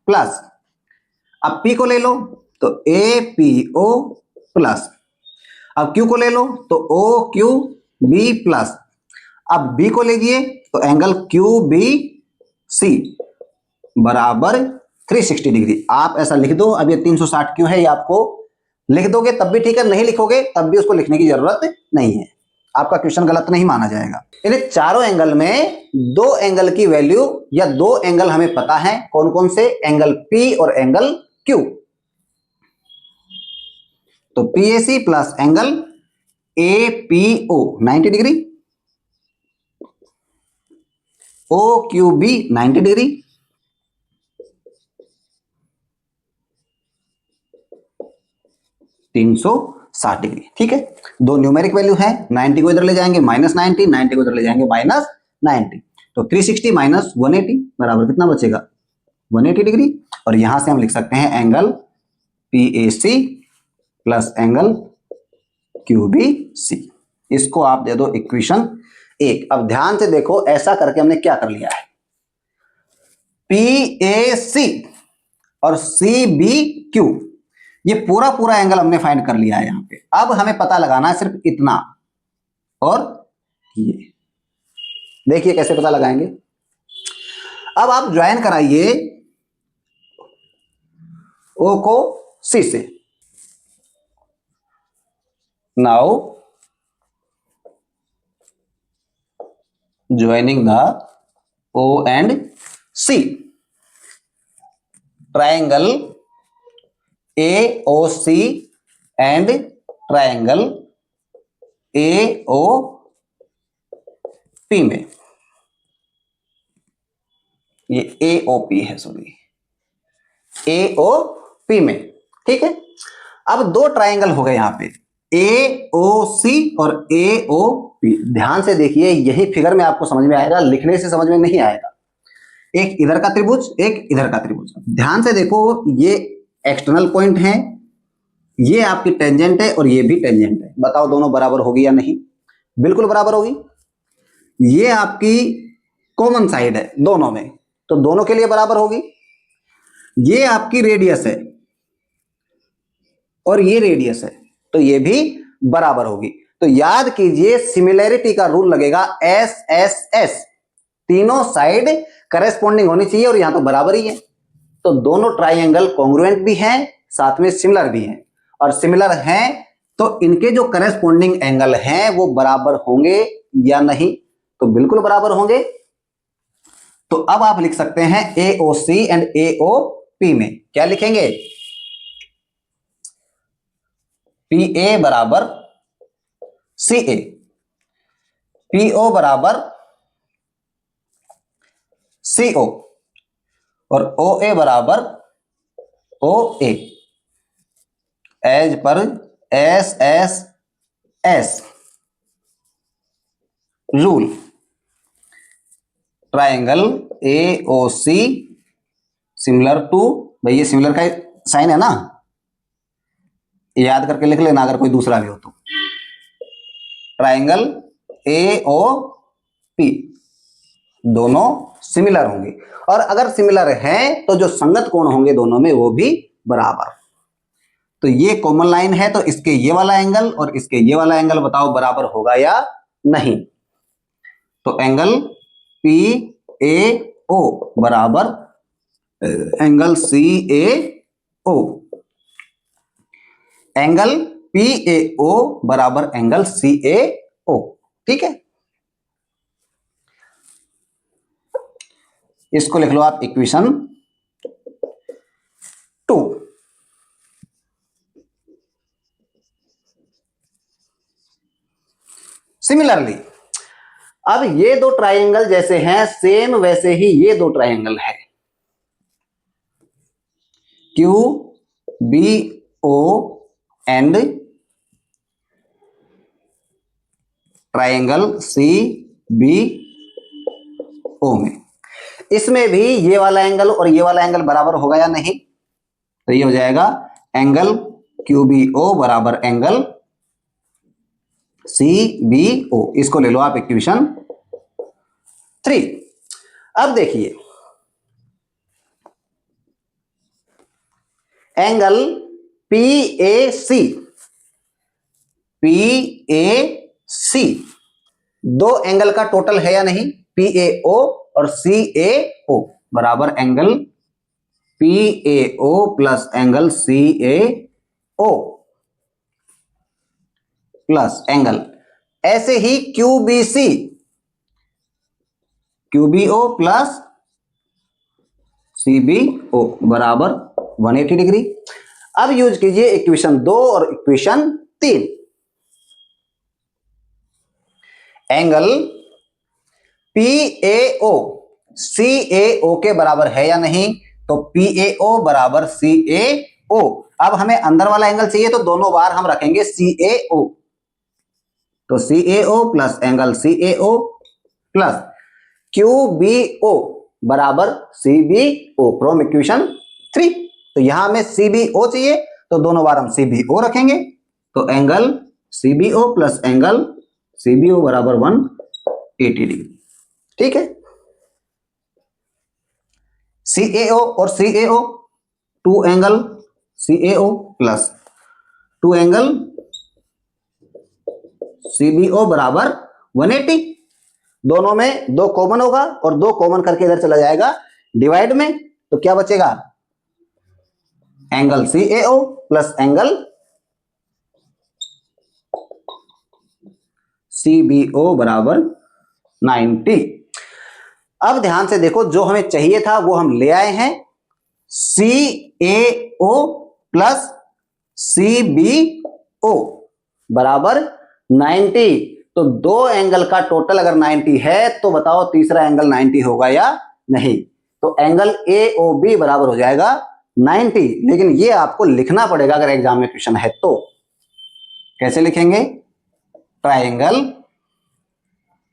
प्लस, अब P को ले लो तो APO प्लस, अब Q को ले लो तो OQB प्लस, अब B को लीजिए तो एंगल QBC बराबर 360 डिग्री। आप ऐसा लिख दो, अब ये 360 क्यों है ये आपको लिख दोगे तब भी ठीक है, नहीं लिखोगे तब भी उसको लिखने की जरूरत नहीं है, आपका क्वेश्चन गलत नहीं माना जाएगा। इन चारों एंगल में दो एंगल की वैल्यू या दो एंगल हमें पता है, कौन कौन से? एंगल P और एंगल Q। तो PAC plus angle APO 90 degree, OQB 90 degree, -360 degree. ठीक है, दो न्यूमेरिक वैल्यू है, 90 को इधर ले जाएंगे -90, 90 को इधर ले जाएंगे -90, तो 360 माइनस 180 बराबर कितना बचेगा? 180 डिग्री। और यहां से हम लिख सकते हैं angle PAC plus angle QBC। इसको आप दे दो इक्वेशन 1। अब ध्यान से देखो, ऐसा करके हमने क्या कर लिया है, PAC और CBQ ये पूरा पूरा एंगल हमने फाइंड कर लिया है यहां पे। अब हमें पता लगाना है सिर्फ इतना, और ये देखिए कैसे पता लगाएंगे। अब आप ज्वाइन कराइए O को C से। Now joining the O and C, triangle AOC and triangle AOP में, ये AOP है, सॉरी AOP में। ठीक है, अब दो ट्रायंगल हो गए यहां पे AOC और AOP। ध्यान से देखिए, यही फिगर में आपको समझ में आएगा, लिखने से समझ में नहीं आएगा। एक इधर का त्रिभुज, एक इधर का त्रिभुज। ध्यान से देखो, ये एक्सटर्नल पॉइंट है, ये आपकी टेंजेंट है और ये भी टेंजेंट है। बताओ दोनों बराबर होगी या नहीं? बिल्कुल बराबर होगी। ये आपकी कॉमन साइड है दोनों में, तो दोनों के लिए बराबर होगी। ये आपकी रेडियस है और ये रेडियस है, तो ये भी बराबर होगी। तो याद कीजिए, सिमिलैरिटी का रूल लगेगा SSS, तीनों साइड करेस्पॉन्डिंग होनी चाहिए, और यहां तो बराबर ही है। तो दोनों ट्राइंगल कॉन्ग्रुएंट भी हैं, साथ में सिमिलर भी हैं, और सिमिलर हैं तो इनके जो करेस्पॉन्डिंग एंगल हैं वो बराबर होंगे या नहीं? तो बिल्कुल बराबर होंगे। तो अब आप लिख सकते हैं AOC एंड AOP में क्या लिखेंगे? PA बराबर CA, PO बराबर CO और OA बराबर OA एज पर SSS rule. Triangle AOC similar to, भाई ये सिमिलर का साइन है ना, याद करके लिख लेना अगर कोई दूसरा भी हो तो। ट्राइंगल AOP दोनों सिमिलर होंगे, और अगर सिमिलर हैं तो जो संगत कोण होंगे दोनों में वो भी बराबर। तो ये कॉमन लाइन है, तो इसके ये वाला एंगल और इसके ये वाला एंगल बताओ बराबर होगा या नहीं? तो एंगल PAO बराबर एंगल CAO, एंगल PAO बराबर एंगल CAO। ठीक है, इसको लिख लो आप इक्वेशन 2। सिमिलरली अब ये दो ट्राइंगल जैसे हैं सेम वैसे ही ये दो ट्राइंगल है Q B O and triangle C B O में, इसमें भी ये वाला एंगल और ये वाला एंगल बराबर होगा या नहीं? तो ये हो जाएगा एंगल क्यू बी ओ बराबर एंगल सी बी ओ। इसको ले लो आप इक्वेशन 3। अब देखिए एंगल पी ए सी दो एंगल का टोटल है या नहीं? पी ए ओ और सी ए ओ बराबर angle P A O plus angle C A O plus angle, ऐसे ही Q B O plus C B O बराबर 180 डिग्री। अब यूज कीजिए इक्वेशन 2 और equation 3। Angle P A O C A O के बराबर है या नहीं? तो पी ए ओ बराबर सी ए ओ। अब हमें अंदर वाला एंगल चाहिए तो दोनों बार हम रखेंगे सी ए ओ, तो C A O plus angle C A O plus Q B O बराबर C B O from equation 3। तो यहां हमें सी बी ओ चाहिए तो दोनों बार हम सी बी ओ रखेंगे, तो angle C B O plus angle C B O बराबर 180 डिग्री। ठीक है, सी ए ओ और C A O 2 angle C A O plus 2 angle C B O बराबर 180। दोनों में 2 कॉमन होगा और 2 कॉमन करके इधर चला जाएगा डिवाइड में, तो क्या बचेगा? Angle C A O plus angle C B O बराबर 90। अब ध्यान से देखो, जो हमें चाहिए था वो हम ले आए हैं, सी A O plus C B O बराबर 90। तो 2 एंगल का टोटल अगर 90 है तो बताओ तीसरा एंगल 90 होगा या नहीं? तो एंगल ए ओ बी बराबर हो जाएगा 90। लेकिन ये आपको लिखना पड़ेगा अगर एग्जाम में क्वेश्चन है तो। कैसे लिखेंगे? ट्राइंगल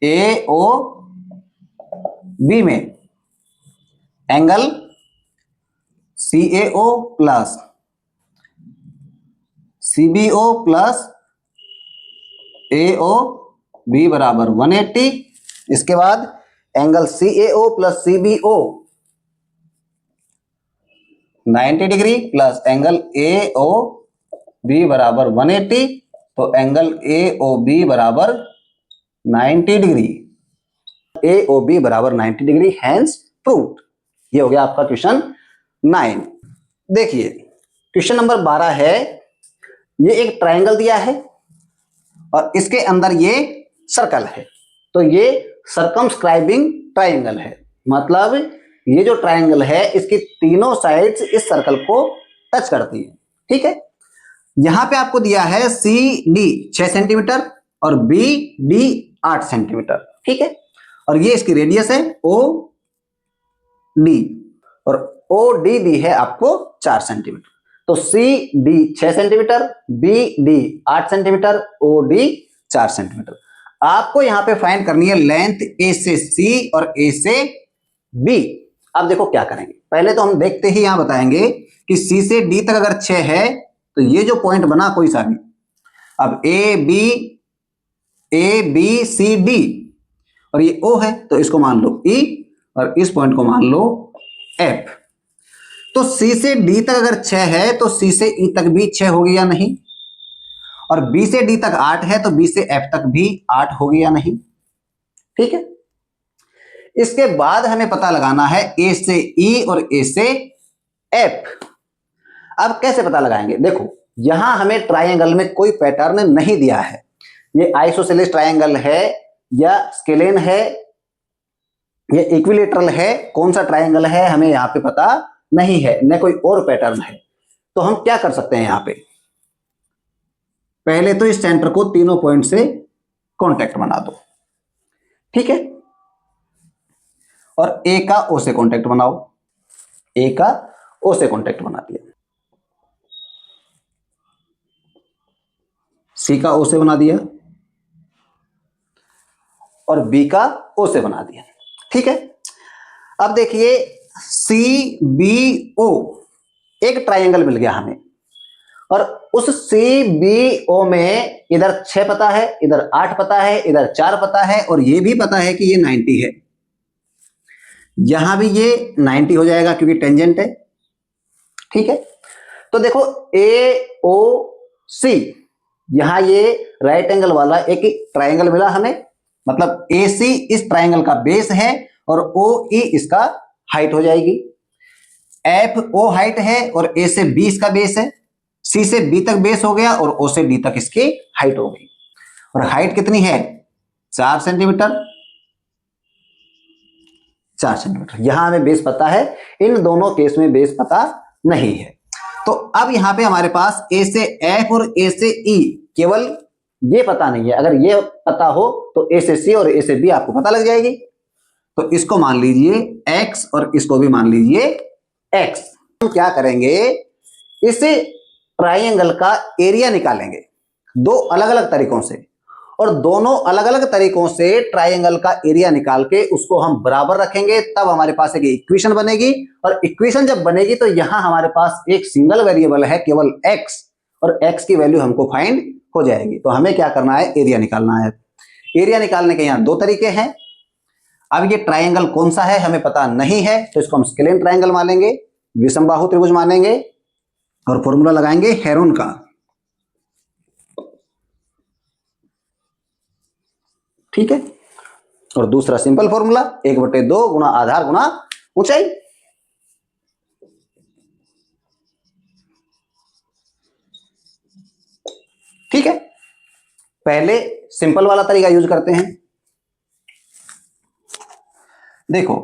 ए ओ बी में angle C A O plus C B O plus A O B बराबर 180। इसके बाद angle C A O plus C B O 90 degree plus angle A O B बराबर 180, तो एंगल ए ओ बी बराबर 90 डिग्री। ए ओ बी बराबर 90 डिग्री, हैंस प्रूव्ड। ये हो गया आपका क्वेश्चन 9। देखिए क्वेश्चन नंबर 12 है, ये एक ट्राइंगल दिया है और इसके अंदर ये सर्कल है, तो ये सर्कमस्क्राइबिंग ट्राइंगल है। मतलब ये जो ट्राइंगल है इसकी तीनों साइड्स इस सर्कल को टच करती है। ठीक है, यहां पे आपको दिया है सी डी 6 सेंटीमीटर और बी डी 8 सेंटीमीटर। ठीक है, और ये इसकी रेडियस है ओ डी, और ओ डी दी है आपको 4 सेंटीमीटर। तो C D 6 centimetre, B D 8 centimetre, O D 4 centimetre. आपको यहां पे फाइंड करनी है लेंथ ए से सी और ए से बी। अब देखो क्या करेंगे, पहले तो हम देखते ही यहां बताएंगे कि सी से डी तक अगर 6 है तो ये जो पॉइंट बना कोई सा भी, अब ए बी सी डी और ये ओ है तो इसको मान लो ई और इस पॉइंट को मान लो एफ। तो सी से डी तक अगर 6 है तो सी से ई तक भी 6 होगी या नहीं? और बी से डी तक 8 है तो बी से एफ तक भी 8 होगी या नहीं? ठीक है, इसके बाद हमें पता लगाना है ए से ई और ए से एफ। अब कैसे पता लगाएंगे? देखो यहां हमें ट्राइंगल में कोई पैटर्न नहीं दिया है, ये आइसोसेलेस ट्राइंगल है या स्केलेन है या इक्विलेटरल है, कौन सा ट्राइंगल है हमें यहां पे पता नहीं है, न कोई और पैटर्न है। तो हम क्या कर सकते हैं, यहां पे पहले तो इस सेंटर को तीनों पॉइंट से कॉन्टेक्ट बना दो, ठीक है। और ए का ओ से कॉन्टेक्ट बनाओ, ए का ओ से कॉन्टेक्ट बना दिया, सी का ओ से बना दिया और बी का ओ से बना दिया, ठीक है। अब देखिए सी बी ओ एक ट्राइंगल मिल गया हमें, और उस सी बी ओ में इधर 6 पता है, इधर 8 पता है, इधर 4 पता है, और ये भी पता है कि ये 90 है। यहां भी ये 90 हो जाएगा क्योंकि टेंजेंट है, ठीक है। तो देखो ए ओ सी, यहां ये राइट एंगल वाला एक ट्राइंगल मिला हमें, मतलब ए सी इस ट्राइंगल का बेस है और ओ ई इसका हाइट हो जाएगी। एफ ओ हाइट है और ए से बी इसका बेस है, सी से बी तक बेस हो गया और ओ से डी तक इसकी हाइट हो गई। और हाइट कितनी है? 4 सेंटीमीटर, 4 सेंटीमीटर। यहां हमें बेस पता है, इन दोनों केस में बेस पता नहीं है। तो अब यहां पे हमारे पास ए से एफ और ए से ई केवल ये पता नहीं है। अगर ये पता हो तो ए से सी और ए से बी आपको पता लग जाएगी। तो इसको मान लीजिए x और इसको भी मान लीजिए x। हम क्या करेंगे, इस ट्राइंगल का एरिया निकालेंगे दो अलग अलग तरीकों से, और दोनों अलग अलग तरीकों से ट्राइंगल का एरिया निकाल के उसको हम बराबर रखेंगे, तब हमारे पास एक इक्वेशन बनेगी। और इक्वेशन जब बनेगी तो यहां हमारे पास एक सिंगल वेरिएबल है केवल x, और x की वैल्यू हमको फाइंड हो जाएगी। तो हमें क्या करना है, एरिया निकालना है। एरिया निकालने के यहां दो तरीके हैं। अब ये ट्राइंगल कौन सा है हमें पता नहीं है, तो इसको हम स्केलेन ट्राइंगल मानेंगे, विषमबाहु त्रिभुज मानेंगे, और फॉर्मूला लगाएंगे हेरोन का, ठीक है। और दूसरा सिंपल फॉर्मूला 1/2 गुना आधार गुना ऊंचाई। ठीक है, पहले सिंपल वाला तरीका यूज करते हैं। देखो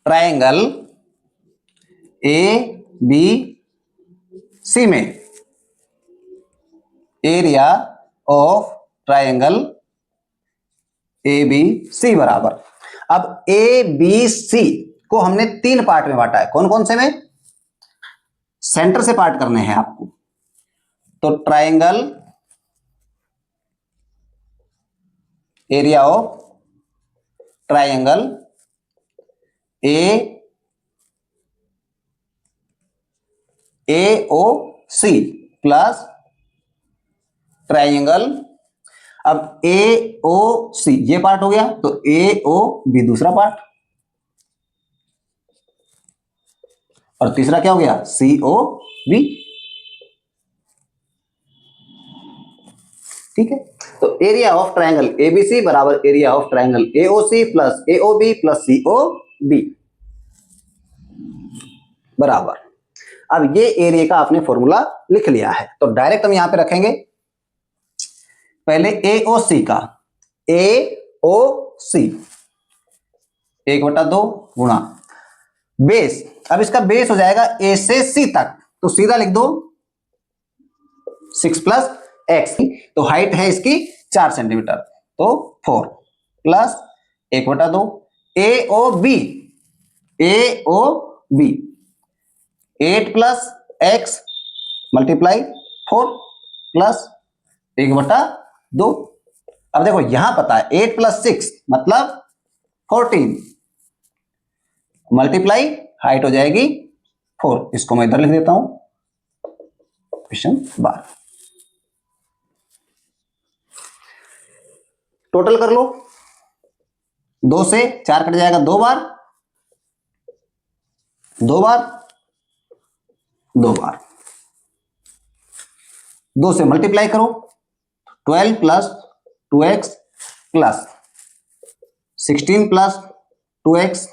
ट्राइंगल ए बी सी में area of triangle A B C बराबर, अब ए बी सी को हमने 3 पार्ट में बांटा है। कौन कौन से में? सेंटर से पार्ट करने हैं आपको। तो triangle area of triangle A O C plus triangle, अब ए ओ सी ये पार्ट हो गया, तो ए ओ बी दूसरा पार्ट, और तीसरा क्या हो गया, सी ओ बी। ठीक है, तो एरिया ऑफ ट्राइंगल एबीसी बराबर area of triangle AOC plus AOB plus CO B बराबर। अब ये एरिया का आपने फॉर्मूला लिख लिया है, तो डायरेक्ट हम यहां पे रखेंगे पहले एओसी का, एओसी 1/2 गुणा बेस। अब इसका बेस हो जाएगा ए से सी तक, तो सीधा लिख दो 6 प्लस एक्स। तो हाइट है इसकी 4 सेंटीमीटर, तो 4 plus 1/2 A O B 8 plus x multiply 4 plus 1/2। अब देखो यहां पता है 8 प्लस 6 मतलब 14 मल्टीप्लाई हाइट हो जाएगी 4। इसको मैं इधर लिख देता हूं, क्वेश्चन 12। टोटल कर लो, 2 से 4 कट जाएगा 2 बार, 2 बार, 2 बार, 2 से मल्टीप्लाई करो, 12 plus 2x plus 16 plus 2x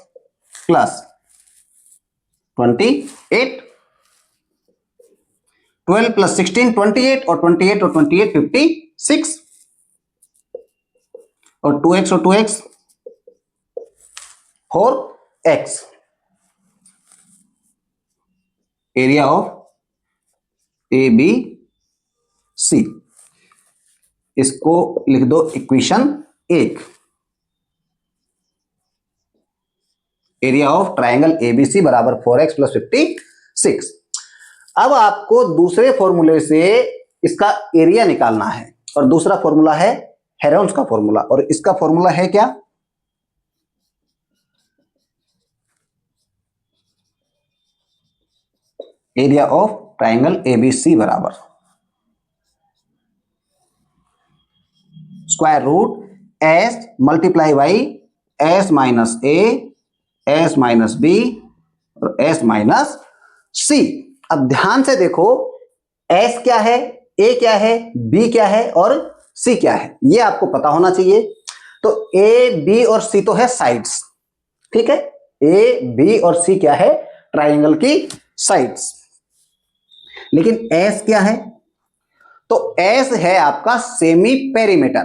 plus 28, 12 plus 16 28, और 28 और 28 56, और 2x और 2x 4x। Area of A B C, इसको लिख दो equation 1। Area of triangle ABC बराबर 4x + 56। अब आपको दूसरे फॉर्मूले से इसका एरिया निकालना है, और दूसरा फॉर्मूला है हेरोन्स का फॉर्मूला, और इसका फॉर्मूला है क्या? एरिया ऑफ ट्राइंगल एबीसी बराबर square root S multiply by S minus A, S minus B और एस माइनस सी। अब ध्यान से देखो, एस क्या है, ए क्या है, बी क्या है और सी क्या है, ये आपको पता होना चाहिए। तो ए बी और सी तो है साइड्स, ठीक है। ए बी और सी क्या है? ट्राइंगल की साइड्स। लेकिन एस क्या है? तो एस है आपका सेमी पेरीमीटर,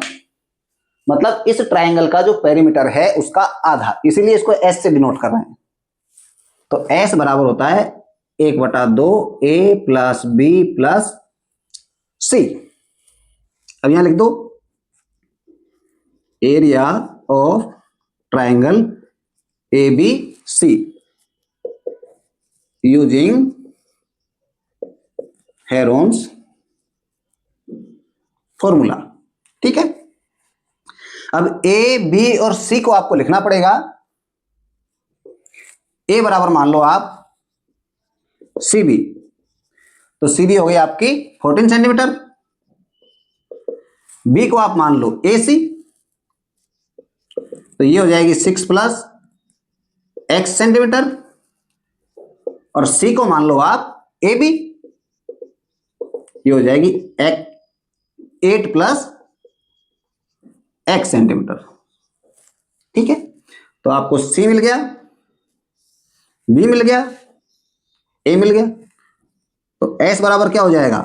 मतलब इस ट्राइंगल का जो पेरीमीटर है उसका आधा, इसीलिए इसको एस से डिनोट कर रहे हैं। तो एस बराबर होता है 1/2 A plus B plus C. अब यहां लिख दो area of triangle A B C using Heron's formula, ठीक है। अब ए बी और सी को आपको लिखना पड़ेगा। ए बराबर मान लो आप सी बी, तो सी बी हो गई आपकी 14 सेंटीमीटर। बी को आप मान लो ए सी, तो ये हो जाएगी 6 + x सेंटीमीटर, और सी को मान लो आप ए बी, ये हो जाएगी 8 + x सेंटीमीटर, ठीक है। तो आपको सी मिल गया, बी मिल गया, ए मिल गया। तो एस बराबर क्या हो जाएगा?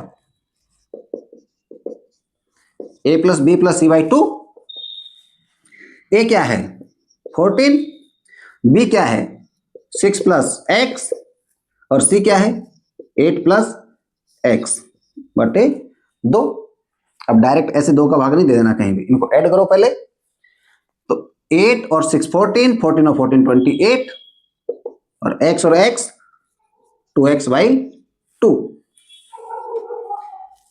A plus B plus C by 2। A क्या है? 14, बी क्या है? 6 + x, और सी क्या है? 8 + x बटे 2। अब डायरेक्ट ऐसे 2 का भाग नहीं दे देना कहीं भी, इनको ऐड करो पहले। तो 8 और 6 14, 14 और 14 28, और x और x 2x बाई 2।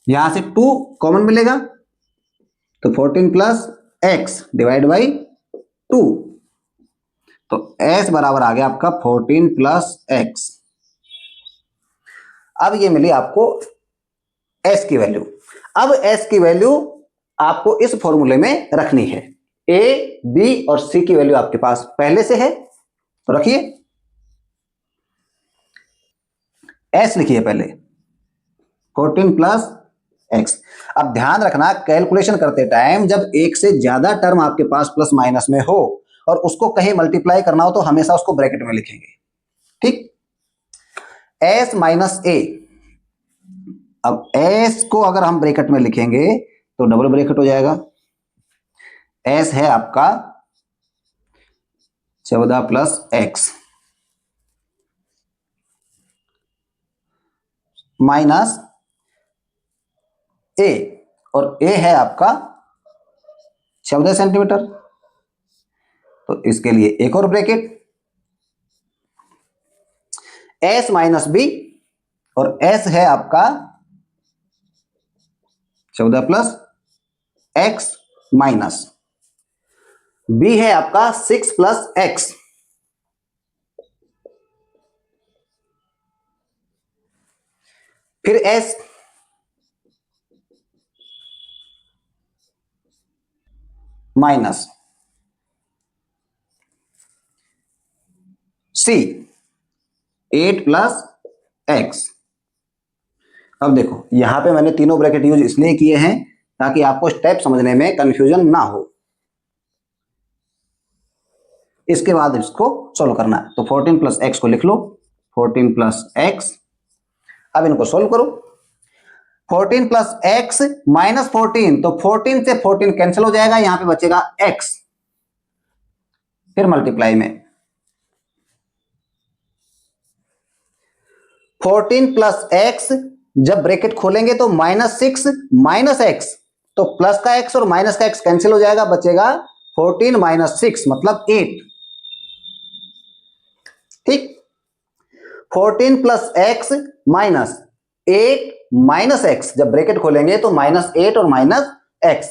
यहां से 2 कॉमन मिलेगा, तो 14 + x डिवाइड बाई 2। तो s बराबर आ गया आपका 14 + x। अब ये मिली आपको s की वैल्यू। अब s की वैल्यू आपको इस फॉर्मूले में रखनी है। a, b और c की वैल्यू आपके पास पहले से है, तो रखिए। s लिखिए पहले 14 + x। अब ध्यान रखना, कैलकुलेशन करते टाइम जब एक से ज्यादा टर्म आपके पास प्लस माइनस में हो और उसको कहीं मल्टीप्लाई करना हो तो हमेशा उसको ब्रैकेट में लिखेंगे, ठीक। s minus a। अब s को अगर हम ब्रैकेट में लिखेंगे तो डबल ब्रैकेट हो जाएगा। s है आपका 14 + x माइनस a, और a है आपका 14 सेंटीमीटर, तो इसके लिए एक और ब्रैकेट। s माइनस b, और s है आपका 14 + x माइनस b है आपका 6 + x। फिर s माइनस c 8 + x। अब देखो यहां पे मैंने तीनों ब्रैकेट यूज इसलिए किए हैं ताकि आपको स्टेप समझने में कंफ्यूजन ना हो। इसके बाद इसको सोल्व करना है, तो 14 + x को लिख लो, 14 + x। अब इनको सोल्व करो। 14 + x माइनस 14, तो 14 से 14 कैंसिल हो जाएगा, यहां पे बचेगा x, फिर मल्टीप्लाई में 14 + x। जब ब्रैकेट खोलेंगे तो -6 - x, तो प्लस का x और माइनस का x कैंसिल हो जाएगा, बचेगा 14 माइनस 6 मतलब 8। ठीक, 14 plus x minus 8 minus x, जब ब्रैकेट खोलेंगे तो -8 और -x,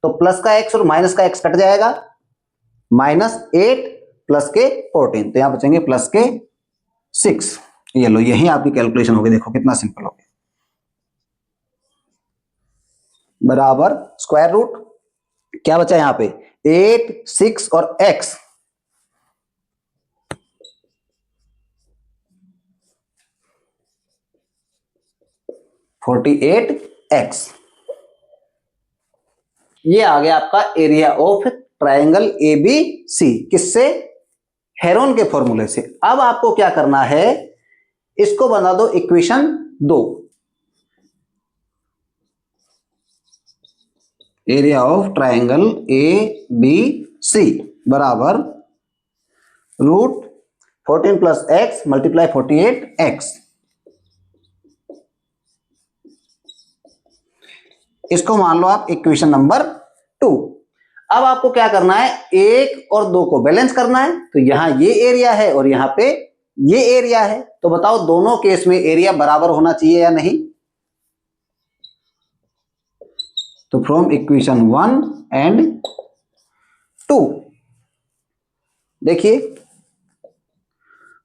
तो प्लस का x और माइनस का x कट जाएगा, -8 प्लस के 14, तो यहां बचेंगे प्लस के 6। ये लो, यही आपकी कैलकुलेशन होगी, देखो कितना सिंपल हो गया। बराबर स्क्वायर रूट, क्या बचा यहां पे 8, 6 और x, (48x). ये आ गया आपका एरिया ऑफ ट्रायंगल ABC, किससे? हेरोन के फॉर्मूले से। अब आपको क्या करना है, इसको बना दो equation 2, area of triangle ABC बराबर √14 प्लस x मल्टीप्लाई 48x। इसको मान लो आप इक्वेशन नंबर 2। अब आपको क्या करना है, 1 और 2 को बैलेंस करना है, तो यहां ये एरिया है और यहां पे ये एरिया है, तो बताओ दोनों केस में एरिया बराबर होना चाहिए या नहीं? तो फ्रॉम इक्वेशन 1 एंड 2 देखिए,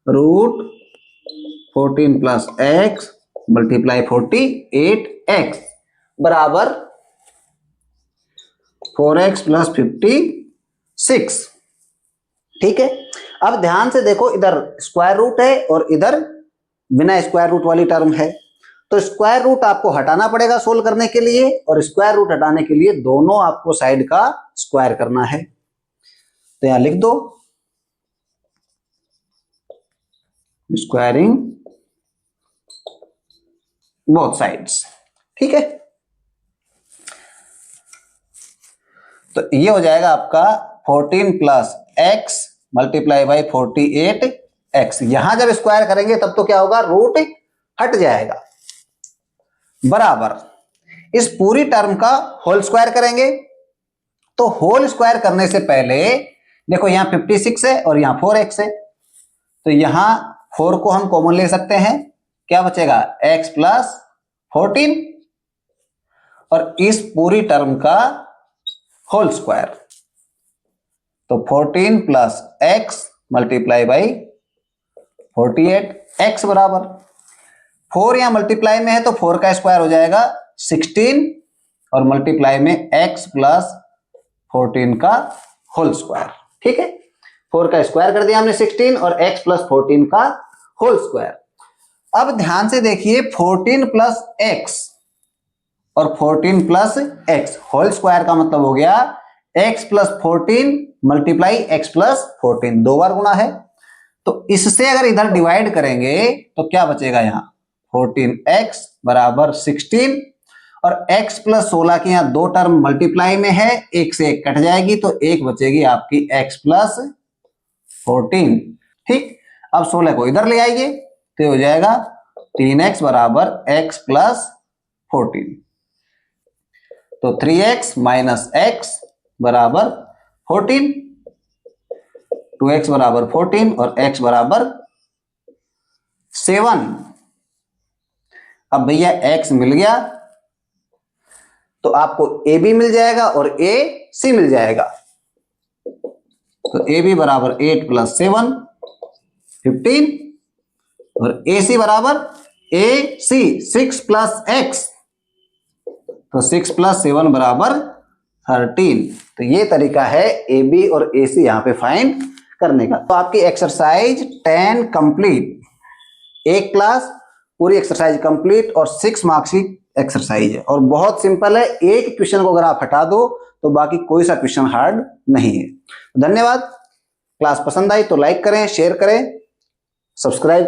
√14 प्लस x मल्टीप्लाई 48x बराबर 4x प्लस 56। ठीक है, अब ध्यान से देखो, इधर स्क्वायर रूट है और इधर बिना स्क्वायर रूट वाली टर्म है, तो स्क्वायर रूट आपको हटाना पड़ेगा सोल्व करने के लिए, और स्क्वायर रूट हटाने के लिए दोनों आपको साइड का स्क्वायर करना है, तो यहां लिख दो स्क्वायरिंग बोथ साइड्स। ठीक है, तो ये हो जाएगा आपका 14 plus x multiply by 48x। यहां जब स्क्वायर करेंगे तब तो क्या होगा, रूट हट जाएगा, बराबर इस पूरी टर्म का होल स्क्वायर करेंगे। तो होल स्क्वायर करने से पहले देखो, यहां 56 है और यहां 4x है, तो यहां 4 को हम कॉमन ले सकते हैं, क्या बचेगा x प्लस 14, और इस पूरी टर्म का होल स्क्वायर, तो 14 plus x multiply by 48x बराबर 4 यहां मल्टीप्लाई में है तो 4 का स्क्वायर हो जाएगा 16, और मल्टीप्लाई में x प्लस 14 का होल स्क्वायर। ठीक है, 4 का स्क्वायर कर दिया हमने 16 और x प्लस 14 का होल स्क्वायर। अब ध्यान से देखिए, 14 प्लस x और 14 प्लस x होल स्क्वायर का मतलब हो गया x plus 14 multiply x plus 14, 2 बार गुणा है, तो इससे अगर इधर डिवाइड करेंगे तो क्या बचेगा, यहां 14x बराबर 16, और x प्लस 16 की यहां 2 टर्म मल्टीप्लाई में है, 1 से 1 कट जाएगी, तो 1 बचेगी आपकी x प्लस 14। ठीक, अब 16 को इधर ले आइए तो हो जाएगा 3x बराबर x प्लस 14, तो 3x माइनस x बराबर 14, 2x बराबर 14 और x बराबर 7। अब भैया x मिल गया तो आपको AB मिल जाएगा और AC मिल जाएगा, तो AB बराबर 8 प्लस 7 15, और AC बराबर AC 6 प्लस x, तो 6 प्लस 7 बराबर 13। तो ये तरीका है AB और AC यहां पे फाइंड करने का। तो आपकी एक्सरसाइज 10 कंप्लीट, एक क्लास पूरी एक्सरसाइज कंप्लीट और 6 मार्क्स की एक्सरसाइज है, और बहुत सिंपल है, एक क्वेश्चन को अगर आप हटा दो तो बाकी कोई सा क्वेश्चन हार्ड नहीं है। धन्यवाद। क्लास पसंद आई तो लाइक करें, शेयर करें, सब्सक्राइब